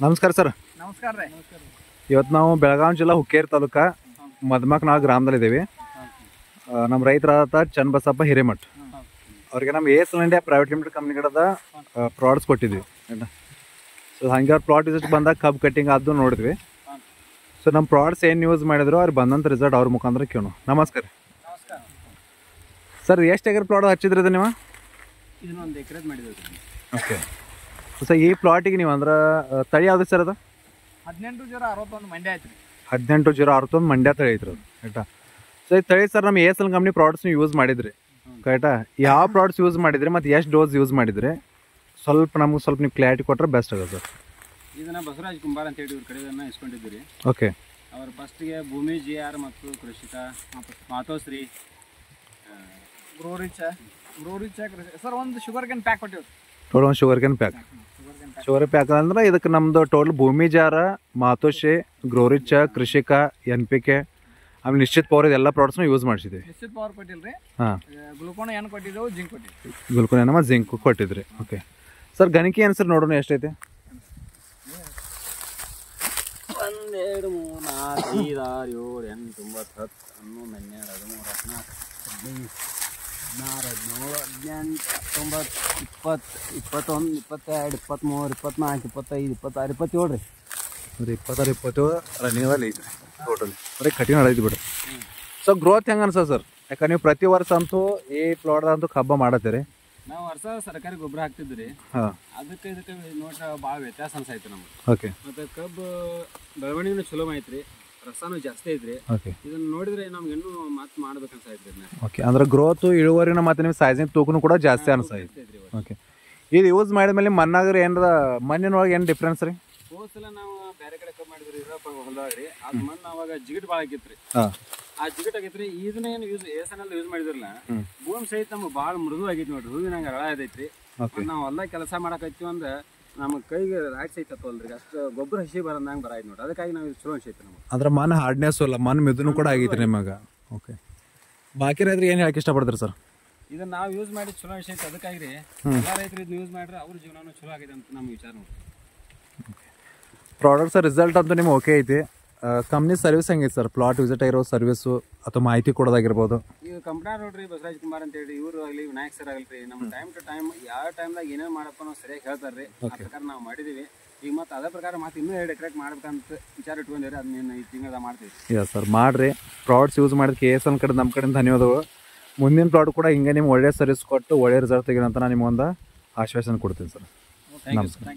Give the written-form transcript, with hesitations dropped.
ನಮಸ್ಕಾರ ಸರ್. ನಮಸ್ಕಾರ ರೀ. ಇವತ್ತು ನಾವು ಬೆಳಗಾವಿ ಜಿಲ್ಲಾ ಹುಕ್ಕೇರಿ ತಾಲೂಕು ಮದಮಾಕ್ನಾಳ ಗ್ರಾಮದಲ್ಲಿದ್ದೀವಿ. ನಮ್ಮ ರೈತರಾದ ಚನ್ನಬಸಪ್ಪ ಹಿರೇಮಠ್ ಅವ್ರಿಗೆ ನಮ್ಮ ASL ಇಂಡಿಯಾ ಪ್ರೈವೇಟ್ ಲಿಮಿಟೆಡ್ ಕಂಪ್ನಿಗಳದ ಪ್ರಾಡಕ್ಟ್ಸ್ ಕೊಟ್ಟಿದ್ವಿ. ಸೊ ಹಂಗೆ ಅವ್ರ ಪ್ಲಾಟ್ ವಿಸಿಟ್ ಬಂದಾಗ ಕಬ್ಬು ಕಟ್ಟಿಂಗ್ ಅದು ನೋಡಿದ್ವಿ. ಸೊ ನಮ್ಮ ಪ್ರಾಡಕ್ಟ್ಸ್ ಏನು ಯೂಸ್ ಮಾಡಿದ್ರು ಅವ್ರು ಬಂದಂಥ ರಿಸಲ್ಟ್ ಅವ್ರ ಮುಖಾಂತರ ಕೇಳೋಣ. ನಮಸ್ಕಾರ ಸರ್. ಎಷ್ಟು ಎಕರೆ ಪ್ಲಾಟ್ ಹಚ್ಚಿದ್ರಿ ಅದು ನೀವು? ಇದನ್ನೊಂದು ಎಕರೆ ಮಾಡಿದ್ವಿ. ಓಕೆ ಸರ್, ಈ ಪ್ಲಾಟಿಗೆ ನೀವು ಅಂದ್ರೆ ತಳಿ ಯಾವ್ದು ಸರ್ ಅದು? 18-061 ಮಂಡ್ಯ ಐತ್ರಿ. 18-061 ಮಂಡ್ಯ ತಳಿ ಐತ್ರಿ ಅದು, ಕರೆಕ್ಟಾ? ಸೊ ಈ ತಳಿ ಸರ್ ನಮ್ಮ ASL ಕಂಪ್ನಿ ಪ್ರಾಡಕ್ಟ್ಸ್ ನೀವು ಯೂಸ್ ಮಾಡಿದ್ರಿ, ಕರೆಕ್ಟಾ? ಯಾವ ಪ್ರಾಡಕ್ಟ್ಸ್ ಯೂಸ್ ಮಾಡಿದ್ರಿ ಮತ್ತು ಎಷ್ಟು ಡೋಸ್ ಯೂಸ್ ಮಾಡಿದ್ರಿ ನಮ್ಗೆ ಸ್ವಲ್ಪ ನೀವು ಕ್ಲಾರಿಟಿ ಕೊಟ್ಟರೆ ಬೆಸ್ಟ್ ಆಗುತ್ತೆ ಸರ್. ಇದನ್ನ ಬಸವರಾಜ್ ಕುಂಬಾರ್ ಅಂತ ಹೇಳಿ ಇವ್ರ ಕಡೆಯನ್ನ ಇಸ್ಕೊಂಡಿದ್ದೀರಿ. ಓಕೆ. ಅವ್ರು ಫಸ್ಟಿಗೆ ಭೂಮಿ GR ಮತ್ತು ಕೃಷಿಕ ಮಾತೋಶ್ರೀ ಗ್ರೋರಿಚ ಸರ್ ಒಂದು ಶುಗರ್ ಕ್ಯಾನ್ ಪ್ಯಾಕ್ ಕೊಟ್ಟಿವ್ರಿ. ಟೋಟಲ್ ಒಂದು ಶುಗರ್ ಕ್ಯಾನ್ ಪ್ಯಾಕ್ ಅಂದ್ರೆ ಇದಕ್ಕೆ ನಮ್ದು ಟೋಟಲ್ ಭೂಮಿ ಜಾರ, ಮಾತೋಶ್ರೀ, ಗ್ರೋರಿಚ, ಕೃಷಿಕ, NPK ಆಮೇಲೆ ನಿಶ್ಚಿತ್ ಪವರ್ ಇದೆಲ್ಲ ಪ್ರಾಡಕ್ಟ್ಸ್ನ ಯೂಸ್ ಮಾಡಿಸಿದ್ವಿ. ನಿಶ್ಚಿತ್ ಪವರ್ ಕೊಟ್ಟಿಲ್ರಿ. ಹಾಂ, ಗ್ಲೂಕೋನ್ ಏನು ಕೊಟ್ಟಿದ್ದೆವು, ಜಿಂಕ್ ಕೊಟ್ಟಿದ್ವಿ. ಗ್ಲೂಕೋನ್ ಏನಮ್ಮ ಜಿಂಕ್ ಕೊಟ್ಟಿದ್ರಿ. ಓಕೆ ಸರ್, ಗಣಿಕೆ ಏನು ಸರ್ ನೋಡೋಣ ಎಷ್ಟೈತೆ? 1 2 3 4 5 6 7 8 9 10 11 12 13 14 15 20 21 22 23 24 25 26 27 ರೀ. 26 27 ರನ್ನಿಂಗಲ್ಲಿ ಐತೆ ಟೋಟಲಿ. ಬರೀ ಕಠಿಣ ಐತಿ ಬಿಡ್ರಿ. ಸೊ ಗ್ರೋತ್ ಹೆಂಗೆ ಅನ್ಸೋ ಸರ್? ಯಾಕಂದ್ರೆ ನೀವು ಪ್ರತಿ ವರ್ಷ ಅಂತೂ ಈ ಪ್ಲಾಟ್ದಂತೂ ಕಬ್ಬ ಮಾಡತ್ತೀರಿ. ನಾವು ವರ್ಷ ಸರ್ಕಾರಿ ಗೊಬ್ಬರ ಹಾಕ್ತಿದ್ರಿ. ಹಾಂ, ಅದಕ್ಕೆ ಇದಕ್ಕೆ ನೋಡ್ರೆ ಭಾಳ ವ್ಯತ್ಯಾಸ ಅನ್ಸೈತೆ ನಮ್ಗೆ. ಓಕೆ. ಮತ್ತು ಕಬ್ಬು ಬೆಳವಣಿಗೆನೂ ಚಲೋ ಐತ್ರಿ, ರಸನೂ ಜಾಸ್ತಿ ಐತ್ರಿ. ಓಕೆ. ಇದನ್ನ ನೋಡಿದ್ರೆ ನಮ್ಗೆ ಇನ್ನೂ ಮತ್ತೆ ಮಾಡ್ಬೇಕು ಅನ್ಸೈತ್ರಿ. ಓಕೆ, ಅಂದ್ರೆ ಗ್ರೋತು ಇಳುವರಿನ ಮತ್ತು ನಿಮ್ಮ ಸೈಜಿನ ತೂಕನೂ ಕೂಡ ಜಾಸ್ತಿ ಅನ್ಸೈತಿ. ಓಕೆ. ಇದು ಯೂಸ್ ಮಾಡಿದ್ಮೇಲೆ ಮಣ್ಣಾಗ್ರಿ ಏನಾರ ಮಣ್ಣಿನೊಳಗೆ ಏನು ಡಿಫ್ರೆನ್ಸ್ ರೀ? ಹೋದ್ಸಲ ನಾವು ಬೇರೆ ಕಡೆ ಕಬ್ಬು ಮಾಡಿದ್ರಿ ಇರಪ್ಪ ಹೊಲದಾಗ್ರಿ, ಅದು ಮಣ್ಣು ಅವಾಗ ಜಿಗಿಟ್ ಭಾಳ ಆಗಿತ್ರಿ. ಹಾಂ, ಆ ಜಿಗಿಟ್ ಆಗೈತ್ರಿ. ಇದನ್ನೇನು ASL ಯೂಸ್ ಮಾಡಿದ್ರಲ್ಲ, ಭೂಮಿ ಸಹಿತ ನಮ್ಗೆ ಭಾಳ ಮೃದು ಆಗೈತಿ ನೋಡ್ರಿ. ಹೂವಿನಂಗೆ ಹಳ ಐತೈತ್ರಿ. ನಾವು ಹೊಲ ಕೆಲಸ ಮಾಡಕತ್ತೀವಿ ಅಂದ್ರೆ ನಮ್ಮ ಕೈಗೆ ರಾಟ್ ಸಹಿತ ಅಲ್ರಿ, ಅಷ್ಟು ಗೊಬ್ಬರ ಹಸಿ ಬರಂದಂಗೆ ಬರಾಯ್ತು ನೋಡ್ರಿ. ಅದಕ್ಕಾಗಿ ನಾವು ಚಲೋ ಅನ್ಸೈತಿ ನಮ್ಗೆ. ಅಂದ್ರೆ ಮಣ್ಣು ಹಾರ್ಡ್ನೆಸ್ ಅಲ್ಲ, ಮಣ್ಣು ಮೆದುನು ಕೂಡ ಆಗೈತಿ ನಿಮಗೆ. ಓಕೆ. ಬಾಕಿ ರೈತರಿಗೆ ಏನು ಹೇಳಕ್ಕೆ ಇಷ್ಟಪಡ್ತೀರಿ ಸರ್? ಇದನ್ನ ನಾವು ಯೂಸ್ ಮಾಡಿ ಚಲೋ ಅನ್ಸೈತಿ. ಅದಕ್ಕಾಗಿ ರೀ ಎಲ್ಲ ರೈತರು ಇದನ್ನ ಯೂಸ್ ಮಾಡ್ರೆ ಅವ್ರ ಜೀವನನೂ ಚಲೋ ಆಗೈತೆ ಅಂತ ನಮ್ಮ ವಿಚಾರ ನೋಡ್ರಿ. ಪ್ರಾಡಕ್ಟ್ಸ್ ರಿಸಲ್ಟ್ ಅಂತೂ ನಿಮ್ಗೆ ಓಕೆ ಐತಿ. ಕಂಪ್ನಿ ಸರ್ವಿಸ್ ಹೆಂಗೈತಿ ಸರ್? ಪ್ಲಾಟ್ ವಿಸಿಟ್ ಆಗಿರೋ ಸರ್ವಿಸು ಅಥವಾ ಮಾಹಿತಿ ಕೊಡೋದಾಗಿರ್ಬೋದು? ಈಗ ಕಂಪ್ನಿ ನೋಡ್ರಿ ಬಸವರಾಜ್ ಕುಮಾರ್ ಅಂತ ಹೇಳಿ ಇವರು ಆಗಲಿ ವಿನಾಯಕ್ ಸರ್ ಆಗಲ್ರಿ, ನಮ್ಮ ಟೈಮ್ ಟು ಟೈಮ್ ಯಾವ ಟೈಮ್ದಾಗ ಏನೇನು ಮಾಡಪ್ಪ ನಾವು ಸರಿಯಾಗಿ ಹೇಳ್ತಾರ್ರಿ. ಆ ಪ್ರಕಾರ ನಾವು ಮಾಡಿದೀವಿ. ಈಗ ಮತ್ತೆ ಅದೇ ಪ್ರಕಾರ ಮತ್ತೆ ಇನ್ನೂ 2 ಎಕರೆ ಮಾಡ್ಬೇಕಂತ ವಿಚಾರ ಇಟ್ಕೊಂಡಿರಿ. ಅದನ್ನ ಈ ತಿಂಗಳ ಮಾಡ್ತೀವಿ. ಯಾ ಸರ್, ಮಾಡಿರಿ. ಪ್ರಾಡಕ್ಟ್ಸ್ ಯೂಸ್ ಮಾಡಿದಕ್ಕೆ ASL ಕಡೆ ನಮ್ಮ ಕಡೆಯಿಂದ ಧನ್ಯವಾದಗಳು. ಮುಂದಿನ ಪ್ರಾಡಕ್ಟ್ ಕೂಡ ಹಿಂಗೆ ನಿಮ್ಗೆ ಒಳ್ಳೆ ಸರ್ವಿಸ್ ಕೊಟ್ಟು ಒಳ್ಳೆ ರಿಸಲ್ಟ್ ತೆಗಿರಂತ ನಾನು ನಿಮಗೊಂದು ಆಶ್ವಾಸನೆ ಕೊಡ್ತೀನಿ ಸರ್. ನಮಸ್ಕಾರ.